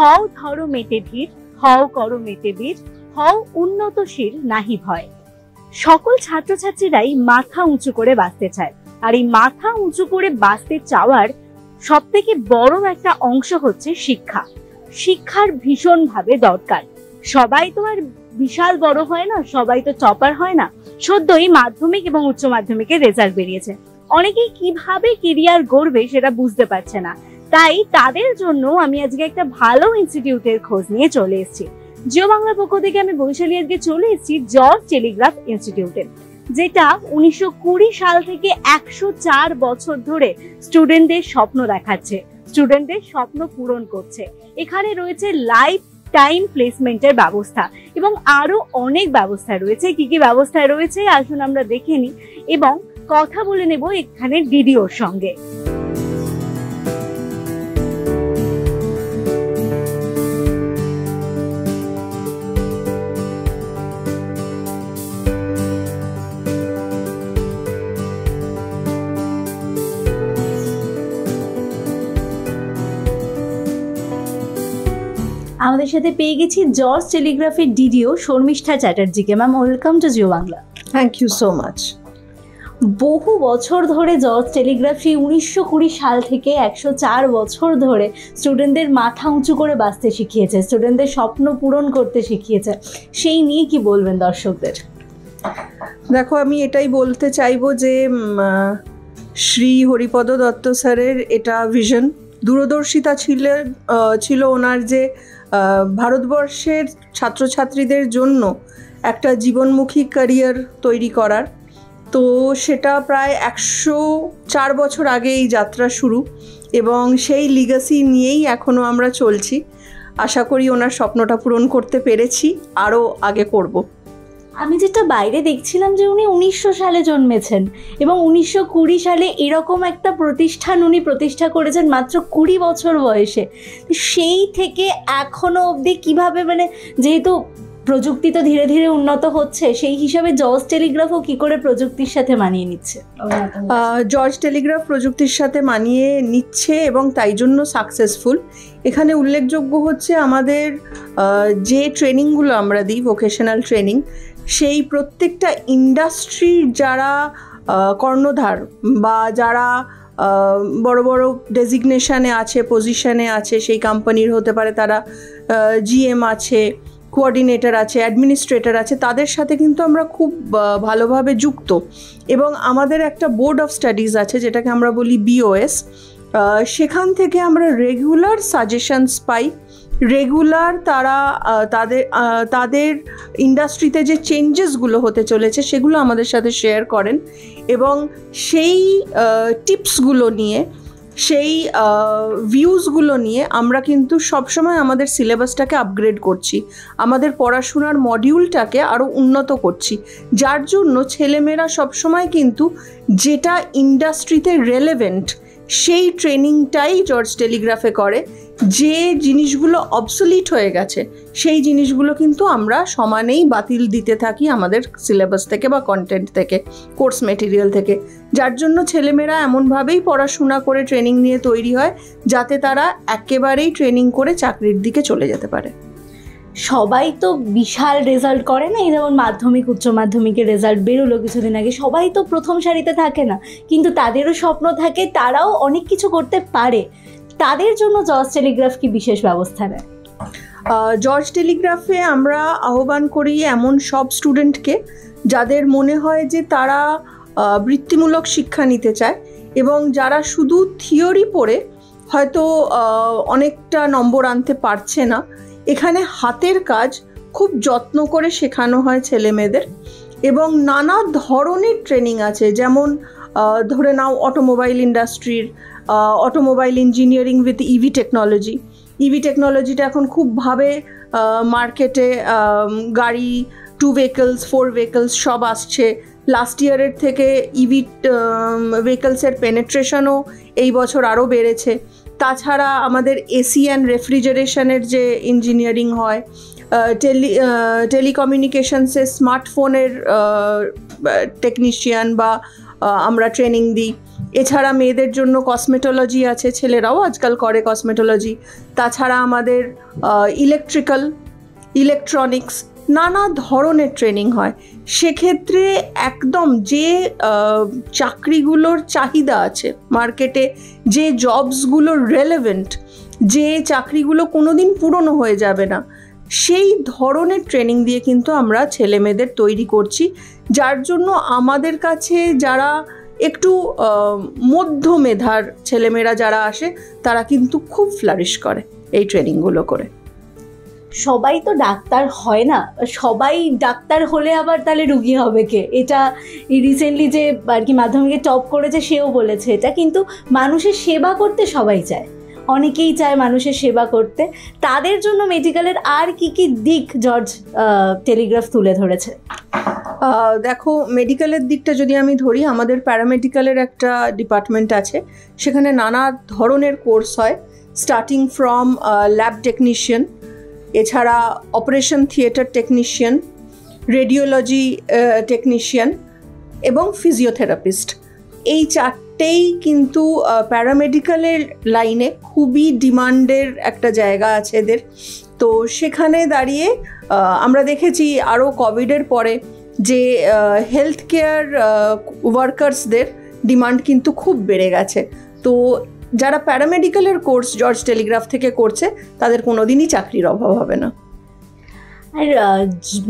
হও ধরো মেটে ধীর, হও করো মেটে বীর, হও উন্নতশীল নাহি ভয়। সকল ছাত্রছাত্রীরাই মাথা উঁচু করে বাঁচতে চায়, আর এই মাথা উঁচু করে বাঁচতে চাওয়ার সব থেকে বড় একটা অংশ হচ্ছে শিক্ষা। শিক্ষার ভীষণভাবে দরকার। সবাই তো আর বিশাল বড় হয় না, সবাই তো টপার হয় না। সদ্যই মাধ্যমিক এবং উচ্চ মাধ্যমিকের রেজাল্ট বেরিয়েছে, অনেকেই কিভাবে কেরিয়ার গড়বে সেটা বুঝতে পারছে না। তাই তাদের জন্য আমি আজকে একটা ভালো ইনস্টিটিউটের খোঁজ নিয়ে চলে এসেছি। জিও বাংলার পক্ষ থেকে আমি বৈশালী আজকে চলে এসেছি জর্জ টেলিগ্রাফ ইনস্টিটিউটে, যেটা 1920 সাল থেকে 104 বছর ধরে স্টুডেন্টদের স্বপ্ন দেখাচ্ছে, স্টুডেন্টদের স্বপ্ন পূরণ করছে। এখানে রয়েছে লাইফ টাইম প্লেসমেন্টের ব্যবস্থা এবং আরো অনেক ব্যবস্থা রয়েছে। কি কি ব্যবস্থা রয়েছে আসুন আমরা দেখে নিই এবং কথা বলে নেব এখানে ডিডিওর সঙ্গে। আমাদের সাথে পেয়ে গেছি জর্জ টেলিগ্রাফের ডিডিও শর্মিষ্ঠা চ্যাটার্জিকে। Ma'am, welcome to Jio Bangla. Thank you so much. বহু বছর ধরে জর্জ টেলিগ্রাফি 1920 সাল থেকে 104 বছর ধরে স্টুডেন্টদের মাথা উঁচু করে বাঁচতে শিখিয়েছে, স্টুডেন্টদের স্বপ্ন পূরণ করতে শিখিয়েছে। সেই নিয়ে কি বলবেন দর্শকদের? দেখো, আমি এটাই বলতে চাইবো যে শ্রী হরিপদ দত্ত স্যারের এটা ভিশন, দূরদর্শিতা ছিল ওনার, যে ভারতবর্ষের ছাত্রছাত্রীদের জন্য একটা জীবনমুখী ক্যারিয়ার তৈরি করার। তো সেটা প্রায় 104 বছর আগে এই যাত্রা শুরু এবং সেই লিগাসি নিয়েই এখনও আমরা চলছি। আশা করি ওনার স্বপ্নটা পূরণ করতে পেরেছি, আরও আগে করব। আমি যেটা বাইরে দেখছিলাম যে উনি 1900 সালে জন্মেছেন এবং 1920 সালে এরকম একটা প্রতিষ্ঠান উনি প্রতিষ্ঠা করেছেন মাত্র 20 বছর বয়সে। সেই থেকে এখনো অবধি কিভাবে, মানে যেহেতু প্রযুক্তি তো ধীরে ধীরে উন্নত হচ্ছে, সেই হিসাবে জর্জ টেলিগ্রাফও কি করে প্রযুক্তির সাথে মানিয়ে নিচ্ছে? জর্জ টেলিগ্রাফ প্রযুক্তির সাথে মানিয়ে নিচ্ছে এবং তাই জন্য সাকসেসফুল। এখানে উল্লেখযোগ্য হচ্ছে আমাদের যে ট্রেনিংগুলো আমরা দিই, ভোকেশনাল ট্রেনিং, সেই প্রত্যেকটা ইন্ডাস্ট্রির যারা কর্ণধার বা যারা বড় বড় ডেজিগনেশনে আছে, পজিশনে আছে, সেই কোম্পানির হতে পারে, তারা জিএম আছে, কোঅর্ডিনেটর আছে, অ্যাডমিনিস্ট্রেটর আছে, তাদের সাথে কিন্তু আমরা খুব ভালোভাবে যুক্ত। এবং আমাদের একটা বোর্ড অফ স্টাডিজ আছে যেটাকে আমরা বলি বিওএস। সেখান থেকে আমরা রেগুলার সাজেশনস পাই, রেগুলার তারা তাদের ইন্ডাস্ট্রিতে যে চেঞ্জেসগুলো হতে চলেছে সেগুলো আমাদের সাথে শেয়ার করেন এবং সেই টিপসগুলো নিয়ে, সেই ভিউজগুলো নিয়ে আমরা কিন্তু সবসময় আমাদের সিলেবাসটাকে আপগ্রেড করছি, আমাদের পড়াশোনার মডিউলটাকে আরও উন্নত করছি, যার জন্য ছেলেমেয়েরা সবসময় কিন্তু যেটা ইন্ডাস্ট্রিতে রেলেভেন্ট সেই ট্রেনিংটাই জর্জ টেলিগ্রাফে করে। যে জিনিসগুলো অবসলিট হয়ে গেছে সেই জিনিসগুলো কিন্তু আমরা সমানেই বাতিল দিতে থাকি আমাদের সিলেবাস থেকে বা কন্টেন্ট থেকে, কোর্স মেটেরিয়াল থেকে, যার জন্য ছেলেমেয়েরা এমনভাবেই পড়াশোনা করে ট্রেনিং নিয়ে তৈরি হয় যাতে তারা একেবারেই ট্রেনিং করে চাকরির দিকে চলে যেতে পারে। সবাই তো বিশাল রেজাল্ট করে না, এই যেমন মাধ্যমিক উচ্চ মাধ্যমিকের রেজাল্ট বেরোলো কিছুদিন আগে, সবাই তো প্রথম সারিতে থাকে না, কিন্তু তাদেরও স্বপ্ন থাকে, তারাও অনেক কিছু করতে পারে। তাদের জন্য জর্জ টেলিগ্রাফ কি বিশেষ ব্যবস্থা নেয়? জর্জ টেলিগ্রাফে আমরা আহ্বান করি এমন সব স্টুডেন্টকে যাদের মনে হয় যে তারা বৃত্তিমূলক শিক্ষা নিতে চায় এবং যারা শুধু থিওরি পড়ে হয়তো অনেকটা নম্বর আনতে পারছে না। এখানে হাতের কাজ খুব যত্ন করে শেখানো হয় ছেলে মেয়েদের এবং নানা ধরনের ট্রেনিং আছে, যেমন ধরে নাও অটোমোবাইল ইন্ডাস্ট্রির automobile engineering with EV technology. EV টেকনোলজিটা এখন খুবভাবে মার্কেটে, গাড়ি 2 ভেহিকলস 4 ভেহিকলস সব আসছে। লাস্ট ইয়ারের থেকে ইভি ভেহিকলসের পেনেট্রেশনও এই বছর আরও বেড়েছে। তাছাড়া আমাদের এসি অ্যান্ড রেফ্রিজারেশনের যে ইঞ্জিনিয়ারিং হয়, টেলিকমিউনিকেশনসের স্মার্টফোনের টেকনিশিয়ান বা আমরা ট্রেনিং দিই। এছাড়া মেয়েদের জন্য কসমেটোলজি আছে, ছেলেরাও আজকাল করে কসমেটোলজি। তাছাড়া আমাদের ইলেকট্রিক্যাল, ইলেকট্রনিক্স নানা ধরনের ট্রেনিং হয়। সেক্ষেত্রে একদম যে চাকরিগুলোর চাহিদা আছে মার্কেটে, যে জবসগুলো রেলেভেন্ট, যে চাকরিগুলো কোনো দিন পুরনো হয়ে যাবে না, সেই ধরনের ট্রেনিং দিয়ে কিন্তু আমরা ছেলে মেয়েদের তৈরি করছি। যার জন্য আমাদের কাছে যারা একটু মধ্য মেধার ছেলেমেয়েরা যারা আসে, তারা কিন্তু খুব ফ্লারিশ করে এই ট্রেনিংগুলো করে। সবাই তো ডাক্তার হয় না, সবাই ডাক্তার হলে আবার তাহলে রুগী হবে কে? এটা রিসেন্টলি যে আর কি মাধ্যমিকে টপ করেছে সেও বলেছে এটা। কিন্তু মানুষের সেবা করতে সবাই চায়, অনেকেই চায় মানুষের সেবা করতে। তাদের জন্য মেডিকেলের আর কি কি দিক জর্জ টেলিগ্রাফ তুলে ধরেছে? দেখো, মেডিকেলের দিকটা যদি আমি ধরি, আমাদের প্যারামেডিক্যালের একটা ডিপার্টমেন্ট আছে, সেখানে নানা ধরনের কোর্স হয়, স্টার্টিং ফ্রম ল্যাব টেকনিশিয়ান, এছাড়া operation theatre technician, radiology technician এবং ফিজিওথেরাপিস্ট। এই চারটেই কিন্তু প্যারামেডিক্যালের লাইনে খুবই ডিমান্ডের একটা জায়গা আছে এদের। তো সেখানে দাঁড়িয়ে আমরা দেখেছি আরও কোভিডের পরে যে হেলথ কেয়ার ওয়ার্কার্সদের ডিমান্ড কিন্তু খুব বেড়ে গেছে। তো যারা প্যারামেডিক্যালের কোর্স জর্জ টেলিগ্রাফ থেকে করছে, তাদের কোনো দিনই চাকরির অভাব হবে না। আর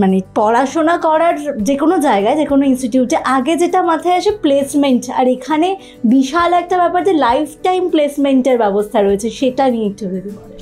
মানে পড়াশোনা করার যে কোনো জায়গায়, যে কোনো ইনস্টিটিউটে আগে যেটা মাথায় আসে প্লেসমেন্ট, আর এখানে বিশাল একটা ব্যাপার যে লাইফ টাইম প্লেসমেন্টের ব্যবস্থা রয়েছে, সেটা নিয়ে একটু যদি বলেন।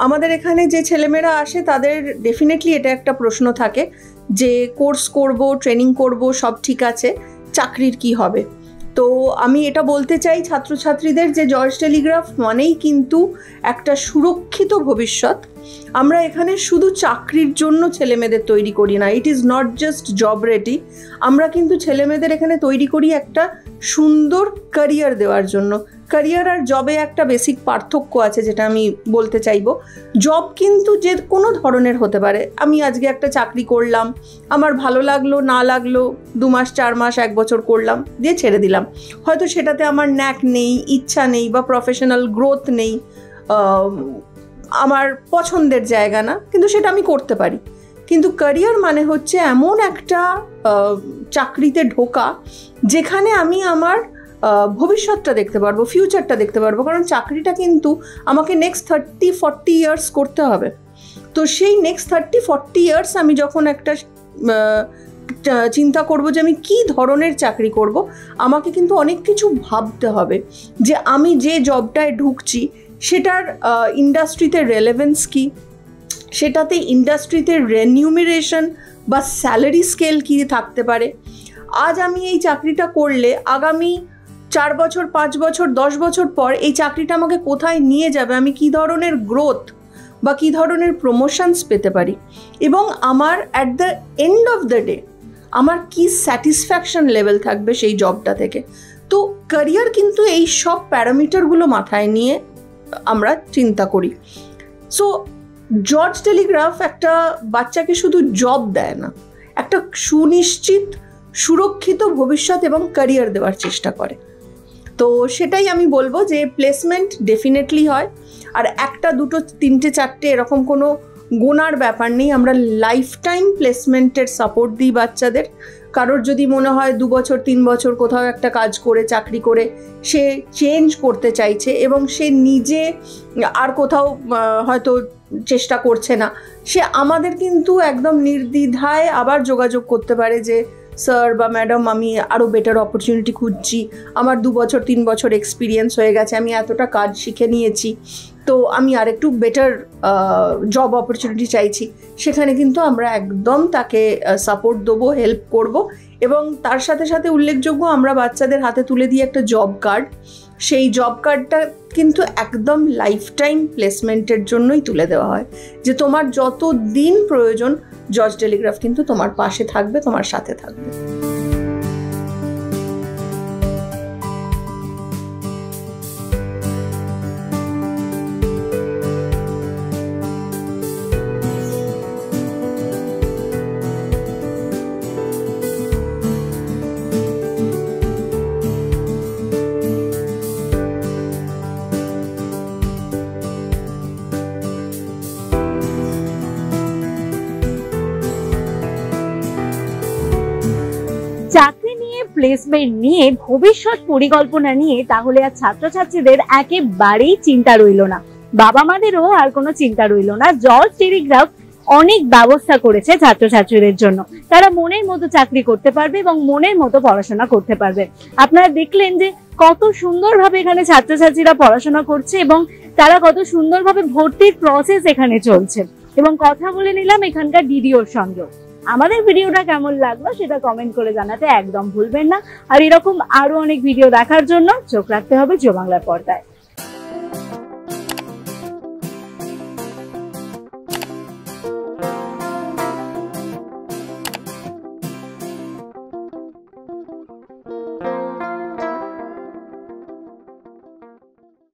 আমাদের এখানে যে ছেলেমেয়েরা আসে তাদের ডেফিনেটলি এটা একটা প্রশ্ন থাকে যে কোর্স করব, ট্রেনিং করব, সব ঠিক আছে, চাকরির কি হবে? তো আমি এটা বলতে চাই ছাত্রছাত্রীদের যে জর্জ টেলিগ্রাফ মানেই কিন্তু একটা সুরক্ষিত ভবিষ্যৎ। আমরা এখানে শুধু চাকরির জন্য ছেলেমেয়েদের তৈরি করি না, it is not just job ready. আমরা কিন্তু ছেলেমেয়েদের এখানে তৈরি করি একটা সুন্দর ক্যারিয়ার দেওয়ার জন্য। ক্যারিয়ার আর জবে একটা বেসিক পার্থক্য আছে, যেটা আমি বলতে চাইবো। জব কিন্তু যে কোনো ধরনের হতে পারে। আমি আজকে একটা চাকরি করলাম, আমার ভালো লাগলো, না লাগলো, 2 মাস 4 মাস 1 বছর করলাম, দিয়ে ছেড়ে দিলাম। হয়তো সেটাতে আমার ন্যাক নেই, ইচ্ছা নেই, বা প্রফেশনাল গ্রোথ নেই, আমার পছন্দের জায়গা না, কিন্তু সেটা আমি করতে পারি। কিন্তু ক্যারিয়ার মানে হচ্ছে এমন একটা চাকরিতে ঢোকা যেখানে আমি আমার ভবিষ্যৎটা দেখতে পারবো, ফিউচারটা দেখতে পারবো। কারণ চাকরিটা কিন্তু আমাকে নেক্সট 30-40 ইয়ার্স করতে হবে। তো সেই নেক্সট 30-40 ইয়ার্স আমি যখন একটা চিন্তা করব যে আমি কী ধরনের চাকরি করব, আমাকে কিন্তু অনেক কিছু ভাবতে হবে যে আমি যে জবটায় ঢুকছি সেটার ইন্ডাস্ট্রিতে রেলেভেন্স কী, সেটাতে ইন্ডাস্ট্রিতে রেনিউমিরেশন বা স্যালারি স্কেল কী থাকতে পারে। আজ আমি এই চাকরিটা করলে আগামী 4 বছর, 5 বছর, 10 বছর পর এই চাকরিটা আমাকে কোথায় নিয়ে যাবে, আমি কী ধরনের গ্রোথ বা কী ধরনের প্রমোশনস পেতে পারি, এবং আমার at the end of the day আমার কী স্যাটিসফ্যাকশন লেভেল থাকবে সেই জবটা থেকে। তো ক্যারিয়ার কিন্তু এই সব প্যারামিটারগুলো মাথায় নিয়ে আমরা চিন্তা করি। সো জর্জ টেলিগ্রাফ একটা বাচ্চাকে শুধু জব দেয় না, একটা সুনিশ্চিত সুরক্ষিত ভবিষ্যৎ এবং ক্যারিয়ার দেওয়ার চেষ্টা করে। তো সেটাই আমি বলবো যে প্লেসমেন্ট ডেফিনেটলি হয়, আর 1টা 2টো 3টে 4টে এরকম কোনো গোনার ব্যাপার নেই। আমরা লাইফ টাইম প্লেসমেন্টের সাপোর্ট দিই বাচ্চাদের। কারোর যদি মনে হয় 2 বছর 3 বছর কোথাও একটা কাজ করে, চাকরি করে সে চেঞ্জ করতে চাইছে এবং সে নিজে আর কোথাও হয়তো চেষ্টা করছে না, সে আমাদের কিন্তু একদম নির্দ্বিধায় আবার যোগাযোগ করতে পারে যে স্যার বা ম্যাডাম, আমি আরও বেটার অপরচুনিটি খুঁজছি, আমার 2 বছর 3 বছর এক্সপিরিয়েন্স হয়ে গেছে, আমি এতটা কাজ শিখে নিয়েছি, তো আমি আর একটু বেটার জব অপরচুনিটি চাইছি। সেখানে কিন্তু আমরা একদম তাকে সাপোর্ট দেবো, হেল্প করব। এবং তার সাথে সাথে উল্লেখযোগ্য, আমরা বাচ্চাদের হাতে তুলে দিই একটা জব কার্ড। সেই জব কার্ডটা কিন্তু একদম লাইফ টাইম প্লেসমেন্টের জন্যই তুলে দেওয়া হয়, যে তোমার যত দিন প্রয়োজন জর্জ টেলিগ্রাফ কিন্তু তোমার পাশে থাকবে, তোমার সাথে থাকবে। প্লেসমেন্ট নিয়ে, ভবিষ্যৎ পরিকল্পনা নিয়ে, তাহলে আর ছাত্রছাত্রীদের একেবারেই চিন্তা রইল না, বাবা মাদেরও আর কোনো চিন্তা রইল না। জর্জ টেলিগ্রাফ অনেক ব্যবস্থা করেছে ছাত্রছাত্রীদের জন্য, তারা মনের মতো চাকরি করতে পারবে এবং মনের মতো পড়াশোনা করতে পারবে। আপনারা দেখলেন যে কত সুন্দরভাবে এখানে ছাত্রছাত্রীরা পড়াশোনা করছে এবং তারা কত সুন্দরভাবে ভর্তির প্রসেস এখানে চলছে, এবং কথা বলে নিলাম এখানকার ডিডিওর সঙ্গেও। আমাদের ভিডিওটা কেমন লাগলো সেটা কমেন্ট করে জানাতে একদম ভুলবেন না। আর এরকম আরো অনেক ভিডিও দেখার জন্য চোখ রাখতে হবে জিও বাংলার পর্দায়।